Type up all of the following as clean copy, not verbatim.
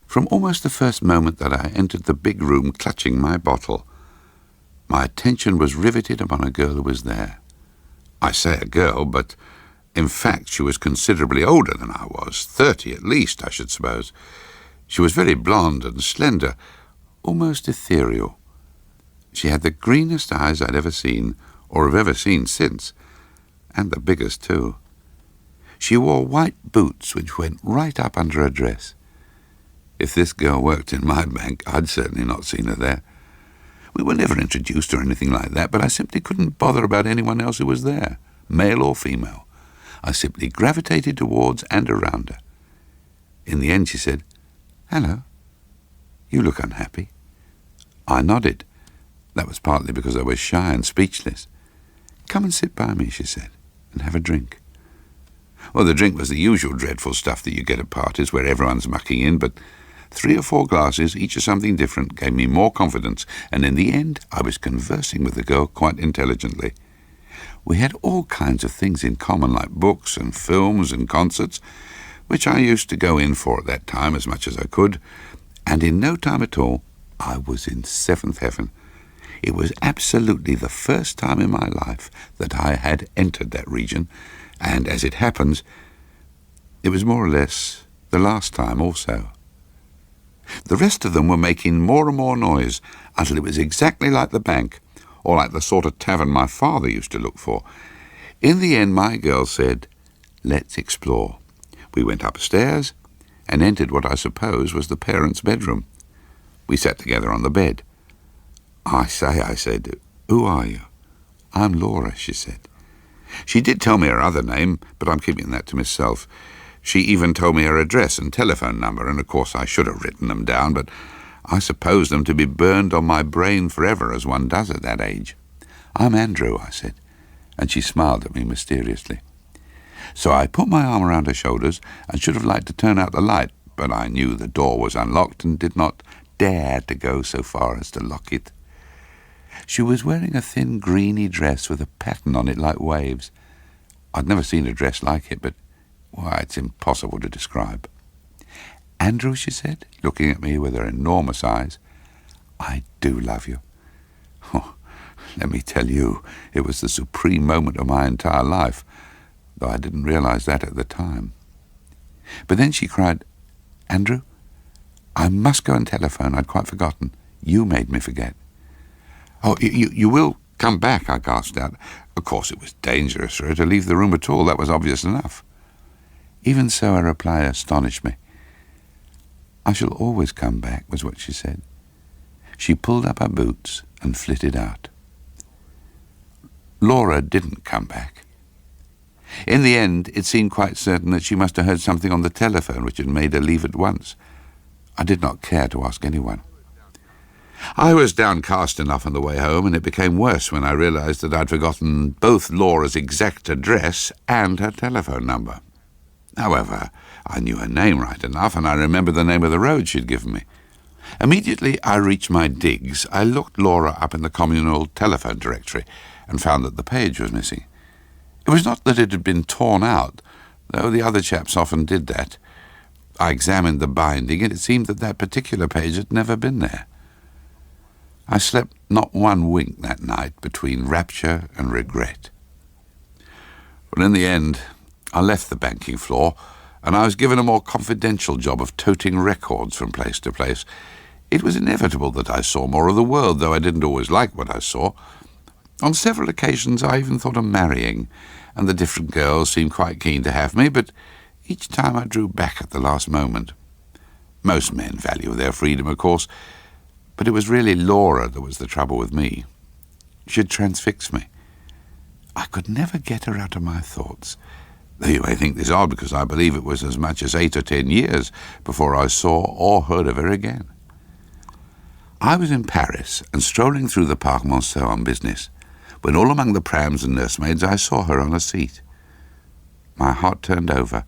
From almost the first moment that I entered the big room clutching my bottle, my attention was riveted upon a girl who was there. I say a girl, but in fact she was considerably older than I was, 30 at least, I should suppose. She was very blonde and slender, almost ethereal. She had the greenest eyes I'd ever seen, or have ever seen since, and the biggest too. She wore white boots which went right up under her dress. If this girl worked in my bank, I'd certainly not seen her there. We were never introduced or anything like that, but I simply couldn't bother about anyone else who was there, male or female. I simply gravitated towards and around her. In the end she said, "Hello, you look unhappy." I nodded. That was partly because I was shy and speechless. "Come and sit by me," she said, "and have a drink." Well, the drink was the usual dreadful stuff that you get at parties where everyone's mucking in, but 3 or 4 glasses, each of something different, gave me more confidence, and in the end I was conversing with the girl quite intelligently. We had all kinds of things in common, like books and films and concerts, which I used to go in for at that time as much as I could, and in no time at all I was in 7th heaven. It was absolutely the first time in my life that I had entered that region, and as it happens, it was more or less the last time also. The rest of them were making more and more noise until it was exactly like the bank, or like the sort of tavern my father used to look for. In the end, my girl said, "Let's explore." We went upstairs and entered what I suppose was the parents' bedroom. We sat together on the bed. I said, "Who are you?" "I'm Laura," she said. She did tell me her other name, but I'm keeping that to myself. She even told me her address and telephone number, and of course I should have written them down, but I suppose them to be burned on my brain forever, as one does at that age. "I'm Andrew," I said, and she smiled at me mysteriously. So I put my arm around her shoulders and should have liked to turn out the light, but I knew the door was unlocked and did not dare to go so far as to lock it. She was wearing a thin greeny dress with a pattern on it like waves. I'd never seen a dress like it, but, why, it's impossible to describe. "Andrew," she said, looking at me with her enormous eyes, "I do love you." Oh, let me tell you, it was the supreme moment of my entire life, though I didn't realize that at the time. But then she cried, "Andrew, I must go and telephone. I'd quite forgotten. You made me forget." "Oh, you will come back," I gasped out. Of course it was dangerous for her to leave the room at all. That was obvious enough. Even so, her reply astonished me. "I shall always come back," was what she said. She pulled up her boots and flitted out. Laura didn't come back. In the end, it seemed quite certain that she must have heard something on the telephone which had made her leave at once. I did not care to ask anyone. I was downcast enough on the way home, and it became worse when I realized that I'd forgotten both Laura's exact address and her telephone number. However, I knew her name right enough, and I remembered the name of the road she'd given me. Immediately I reached my digs, I looked Laura up in the communal telephone directory and found that the page was missing. It was not that it had been torn out, though the other chaps often did that. I examined the binding, and it seemed that that particular page had never been there. I slept not one wink that night between rapture and regret. But in the end, I left the banking floor, and I was given a more confidential job of toting records from place to place. It was inevitable that I saw more of the world, though I didn't always like what I saw. On several occasions I even thought of marrying, and the different girls seemed quite keen to have me, but each time I drew back at the last moment. Most men value their freedom, of course, but it was really Laura that was the trouble with me. She'd transfixed me. I could never get her out of my thoughts, though you may think this odd because I believe it was as much as 8 or 10 years before I saw or heard of her again. I was in Paris and strolling through the Parc Monceau on business, when all among the prams and nursemaids I saw her on a seat. My heart turned over.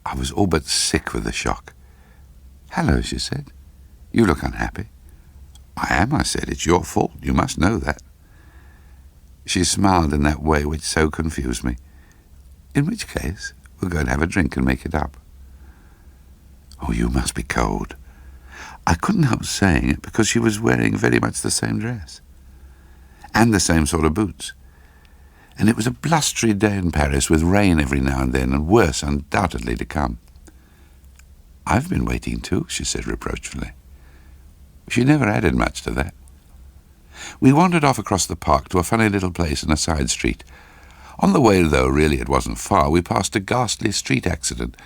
I was all but sick with the shock. "Hello," she said. "You look unhappy." "I am," I said. "It's your fault. You must know that." She smiled in that way which so confused me. "In which case, we'll go and have a drink and make it up." "Oh, you must be cold." I couldn't help saying it because she was wearing very much the same dress and the same sort of boots. And it was a blustery day in Paris with rain every now and then and worse undoubtedly to come. "I've been waiting too," she said reproachfully. She never added much to that. We wandered off across the park to a funny little place in a side street. On the way, though really it wasn't far, we passed a ghastly street accident,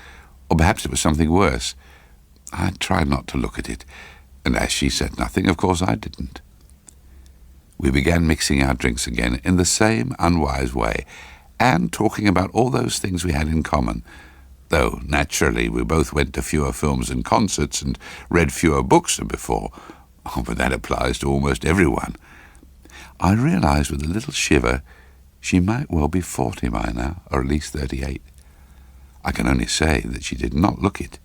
or perhaps it was something worse. I tried not to look at it, and as she said nothing, of course I didn't. We began mixing our drinks again in the same unwise way, and talking about all those things we had in common, though naturally we both went to fewer films and concerts and read fewer books than before. Oh, but that applies to almost everyone. I realized with a little shiver she might well be 40 by now, or at least 38. I can only say that she did not look it.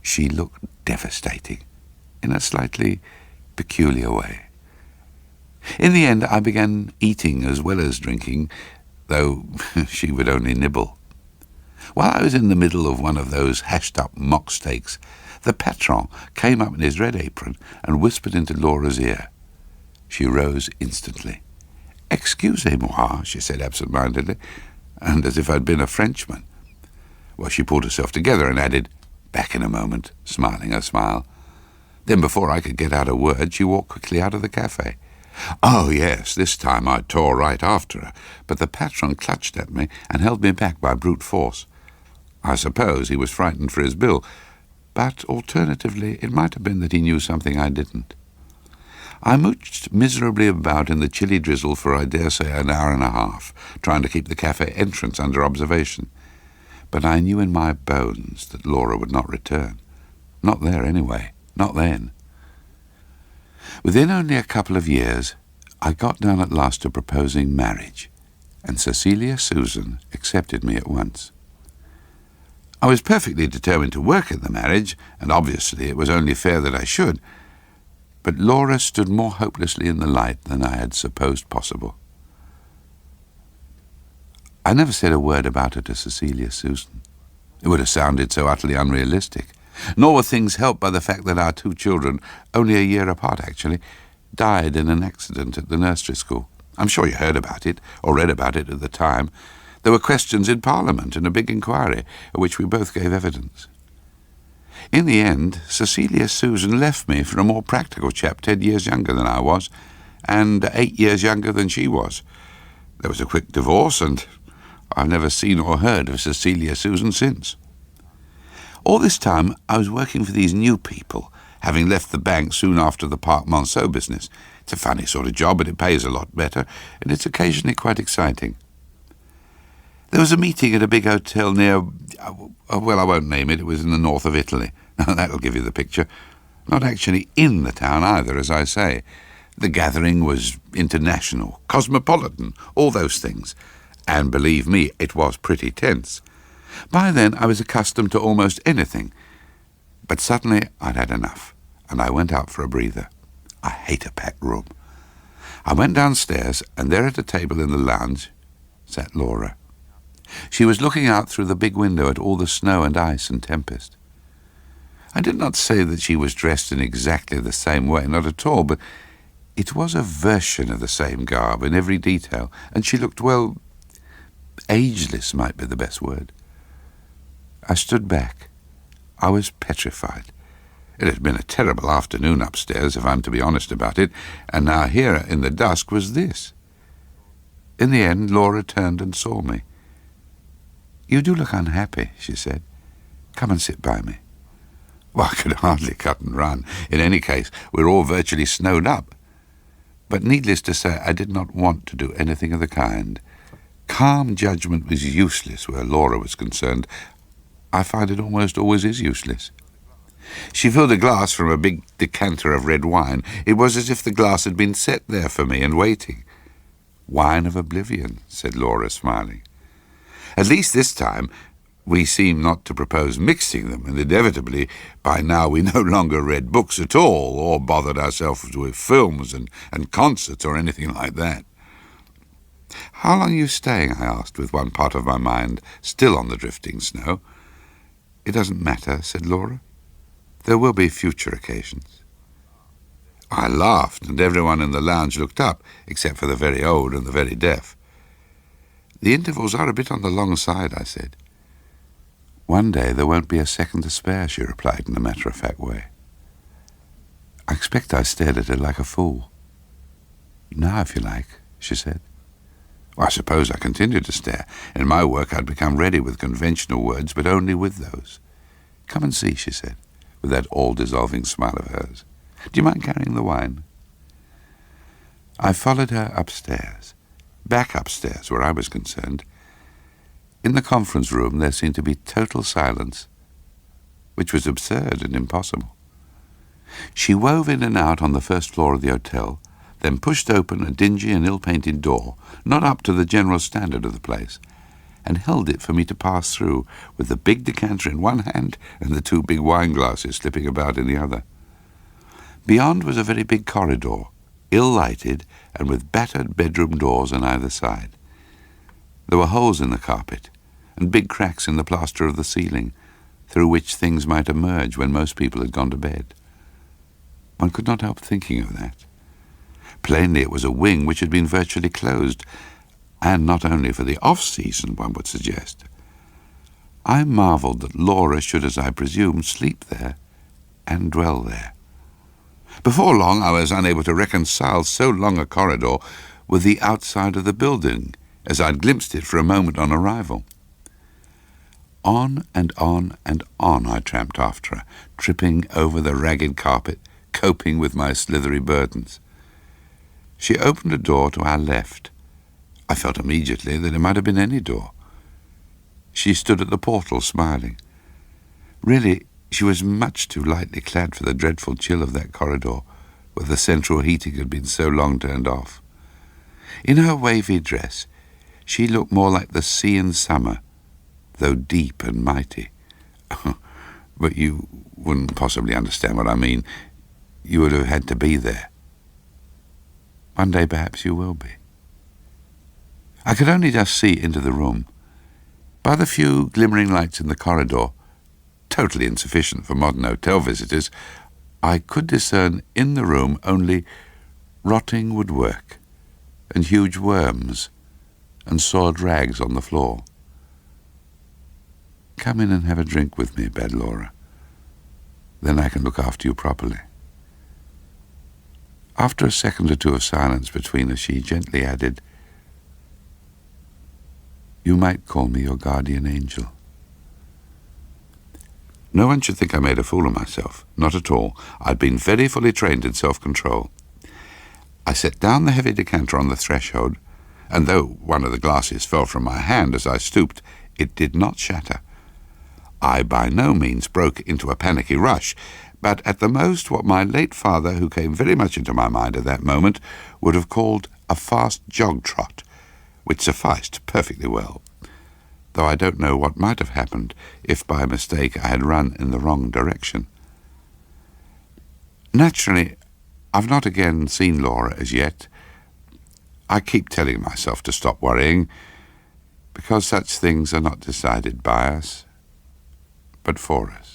She looked devastating, in a slightly peculiar way. In the end, I began eating as well as drinking, though she would only nibble. While I was in the middle of one of those hashed-up mock steaks, the patron came up in his red apron and whispered into Laura's ear. She rose instantly. "Excusez-moi," she said absent-mindedly, and as if I'd been a Frenchman. Well, she pulled herself together and added, "Back in a moment," smiling a smile. Then before I could get out a word, she walked quickly out of the cafe. Oh, yes, this time I tore right after her, but the patron clutched at me and held me back by brute force. I suppose he was frightened for his bill, but alternatively it might have been that he knew something I didn't. I mooched miserably about in the chilly drizzle for, I dare say, an hour and a half, trying to keep the cafe entrance under observation. But I knew in my bones that Laura would not return. Not there, anyway. Not then. Within only a couple of years, I got down at last to proposing marriage, and Cecilia Susan accepted me at once. I was perfectly determined to work at the marriage, and obviously it was only fair that I should, but Laura stood more hopelessly in the light than I had supposed possible. I never said a word about her to Cecilia Susan. It would have sounded so utterly unrealistic. Nor were things helped by the fact that our two children, only a year apart actually, died in an accident at the nursery school. I'm sure you heard about it, or read about it at the time. There were questions in Parliament and a big inquiry, at which we both gave evidence. In the end, Cecilia Susan left me for a more practical chap 10 years younger than I was, and 8 years younger than she was. There was a quick divorce, and I've never seen or heard of Cecilia Susan since. All this time I was working for these new people, having left the bank soon after the Parc Monceau business. It's a funny sort of job, but it pays a lot better, and it's occasionally quite exciting. There was a meeting at a big hotel near, well, I won't name it. It was in the north of Italy. Now, that'll give you the picture. Not actually in the town either, as I say. The gathering was international, cosmopolitan, all those things. And believe me, it was pretty tense. By then I was accustomed to almost anything. But suddenly I'd had enough, and I went out for a breather. I hate a packed room. I went downstairs, and there at a table in the lounge sat Laura. She was looking out through the big window at all the snow and ice and tempest. I did not say that she was dressed in exactly the same way, not at all, but it was a version of the same garb in every detail, and she looked, well, ageless might be the best word. I stood back. I was petrified. It had been a terrible afternoon upstairs, if I'm to be honest about it, and now here in the dusk was this. In the end, Laura turned and saw me. "You do look unhappy," she said. "Come and sit by me." Well, I could hardly cut and run. In any case, we were all virtually snowed up. But needless to say, I did not want to do anything of the kind. Calm judgment was useless where Laura was concerned. I find it almost always is useless. She filled a glass from a big decanter of red wine. It was as if the glass had been set there for me and waiting. "Wine of oblivion," said Laura, smiling. At least this time we seemed not to propose mixing them, and inevitably by now we no longer read books at all, or bothered ourselves with films and concerts or anything like that. "How long are you staying?" I asked, with one part of my mind still on the drifting snow. "It doesn't matter," said Laura. There will be future occasions." I laughed, and everyone in the lounge looked up, except for the very old and the very deaf. "The intervals are a bit on the long side," I said. "One day there won't be a second to spare," she replied in a matter-of-fact way. I expect I stared at her like a fool. "Now, if you like," she said. Well, I suppose I continued to stare. In my work I'd become ready with conventional words, but only with those. "Come and see," she said, with that all-dissolving smile of hers. "Do you mind carrying the wine?" I followed her upstairs, back upstairs where I was concerned. In the conference room there seemed to be total silence, which was absurd and impossible. She wove in and out on the first floor of the hotel, then pushed open a dingy and ill-painted door, not up to the general standard of the place, and held it for me to pass through, with the big decanter in one hand and the 2 big wine glasses slipping about in the other. Beyond was a very big corridor, ill-lighted and with battered bedroom doors on either side. There were holes in the carpet and big cracks in the plaster of the ceiling, through which things might emerge when most people had gone to bed. One could not help thinking of that. Plainly it was a wing which had been virtually closed, and not only for the off-season, one would suggest. I marvelled that Laura should, as I presumed, sleep there and dwell there. Before long I was unable to reconcile so long a corridor with the outside of the building, as I'd glimpsed it for a moment on arrival. On and on and on I tramped after her, tripping over the ragged carpet, coping with my slithery burdens. She opened a door to our left. I felt immediately that it might have been any door. She stood at the portal, smiling. Really, she was much too lightly clad for the dreadful chill of that corridor, where the central heating had been so long turned off. In her wavy dress, she looked more like the sea in summer, though deep and mighty. But you wouldn't possibly understand what I mean. You would have had to be there. One day perhaps you will be. I could only just see into the room. By the few glimmering lights in the corridor, totally insufficient for modern hotel visitors, I could discern in the room only rotting woodwork and huge worms and soiled rags on the floor. "Come in and have a drink with me," begged Laura. "Then I can look after you properly." After a second or two of silence between us, she gently added, "You might call me your guardian angel." No one should think I made a fool of myself. Not at all. I'd been very fully trained in self-control. I set down the heavy decanter on the threshold, and though one of the glasses fell from my hand as I stooped, it did not shatter. I by no means broke into a panicky rush, but at the most what my late father, who came very much into my mind at that moment, would have called a fast jog-trot, which sufficed perfectly well, though I don't know what might have happened if by mistake I had run in the wrong direction. Naturally, I've not again seen Laura as yet. I keep telling myself to stop worrying, because such things are not decided by us, but for us.